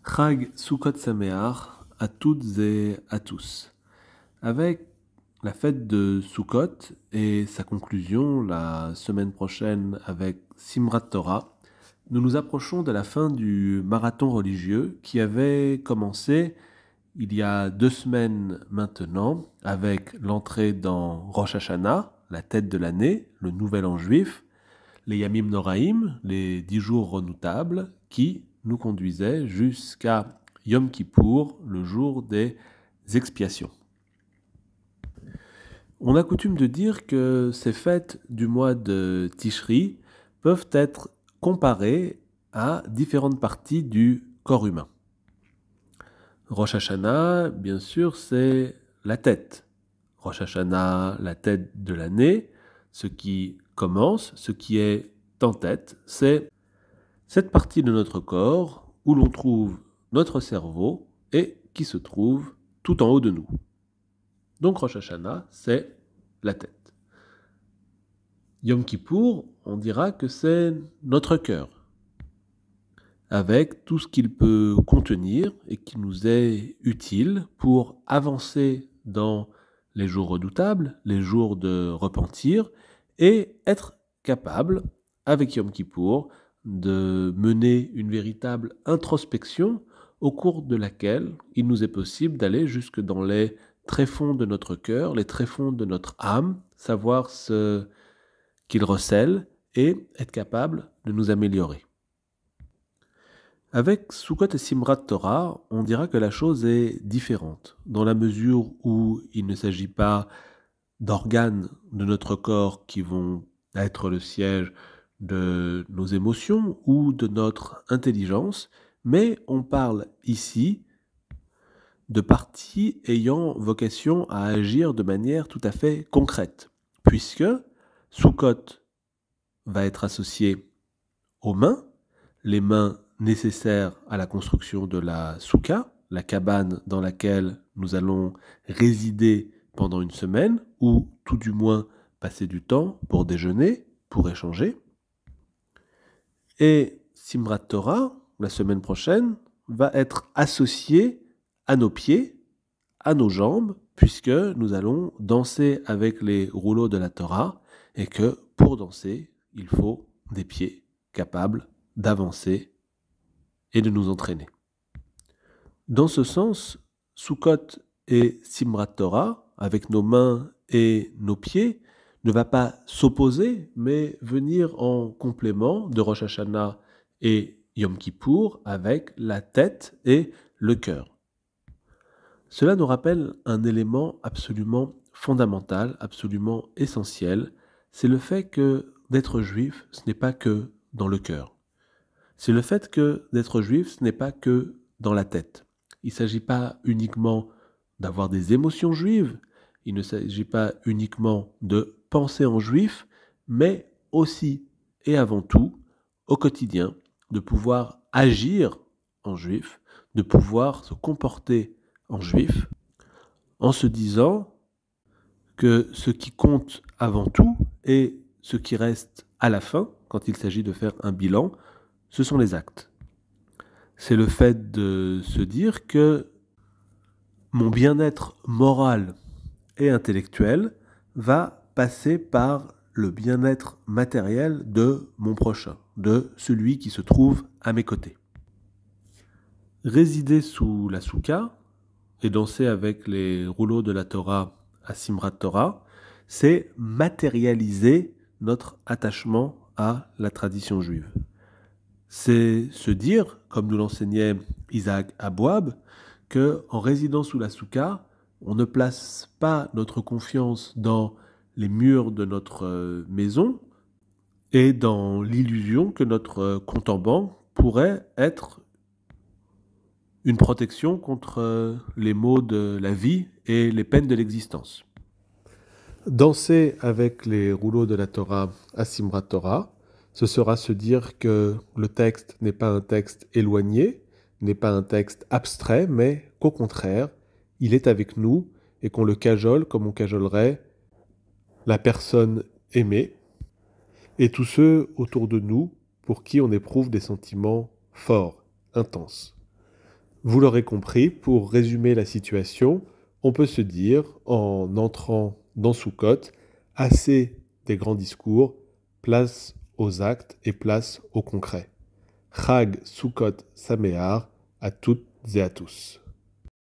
Chag Sukkot Sameach à toutes et à tous. Avec la fête de Sukkot et sa conclusion la semaine prochaine avec Simrat Torah, nous nous approchons de la fin du marathon religieux qui avait commencé il y a 2 semaines maintenant avec l'entrée dans Rosh Hashanah, la tête de l'année, le nouvel an juif, les Yamim Noraim, les 10 jours redoutables, qui nous conduisaient jusqu'à Yom Kippour, le jour des expiations. On a coutume de dire que ces fêtes du mois de Tishri peuvent être comparées à différentes parties du corps humain. Rosh Hashanah, bien sûr, c'est la tête. Rosh Hashanah, la tête de l'année, ce qui commence, ce qui est en tête, c'est cette partie de notre corps où l'on trouve notre cerveau et qui se trouve tout en haut de nous. Donc Rosh Hashanah, c'est la tête. Yom Kippour, on dira que c'est notre cœur, avec tout ce qu'il peut contenir et qui nous est utile pour avancer dans les jours redoutables, les jours de repentir, et être capable, avec Yom Kippour, de mener une véritable introspection au cours de laquelle il nous est possible d'aller jusque dans les tréfonds de notre cœur, les tréfonds de notre âme, savoir ce qu'il recèle et être capable de nous améliorer. Avec Sukkot et Simrat Torah, on dira que la chose est différente, dans la mesure où il ne s'agit pas d'organes de notre corps qui vont être le siège de nos émotions ou de notre intelligence, mais on parle ici de parties ayant vocation à agir de manière tout à fait concrète, puisque Sukkot va être associé aux mains, les mains nécessaires à la construction de la soukha, la cabane dans laquelle nous allons résider pendant une semaine, ou tout du moins passer du temps pour déjeuner, pour échanger. Et Simrat Torah, la semaine prochaine, va être associé à nos pieds, à nos jambes, puisque nous allons danser avec les rouleaux de la Torah, et que pour danser, il faut des pieds capables d'avancer et de nous entraîner. Dans ce sens, Sukkot et Simrat Torah, avec nos mains et nos pieds, ne va pas s'opposer, mais venir en complément de Rosh Hashanah et Yom Kippour avec la tête et le cœur. Cela nous rappelle un élément absolument fondamental, absolument essentiel, c'est le fait que d'être juif, ce n'est pas que dans le cœur. C'est le fait que d'être juif, ce n'est pas que dans la tête. Il ne s'agit pas uniquement d'avoir des émotions juives, il ne s'agit pas uniquement de penser en juif, mais aussi et avant tout, au quotidien, de pouvoir agir en juif, de pouvoir se comporter en juif, en se disant que ce qui compte avant tout et ce qui reste à la fin, quand il s'agit de faire un bilan, ce sont les actes. C'est le fait de se dire que mon bien-être moral et intellectuel va passer par le bien-être matériel de mon prochain, de celui qui se trouve à mes côtés. Résider sous la soukha et danser avec les rouleaux de la Torah à Simrat Torah, c'est matérialiser notre attachement à la tradition juive. C'est se dire, comme nous l'enseignait Isaac Abouab, qu'en résidant sous la soukha, on ne place pas notre confiance dans les murs de notre maison et dans l'illusion que notre compte en banque pourrait être une protection contre les maux de la vie et les peines de l'existence. Danser avec les rouleaux de la Torah à Simrat Torah, ce sera se dire que le texte n'est pas un texte éloigné, n'est pas un texte abstrait, mais qu'au contraire, il est avec nous et qu'on le cajole comme on cajolerait la personne aimée et tous ceux autour de nous pour qui on éprouve des sentiments forts, intenses. Vous l'aurez compris, pour résumer la situation, on peut se dire, en entrant dans Sukkot, assez des grands discours, place aux actes et place au concret. Chag Sukkot Sameach à toutes et à tous.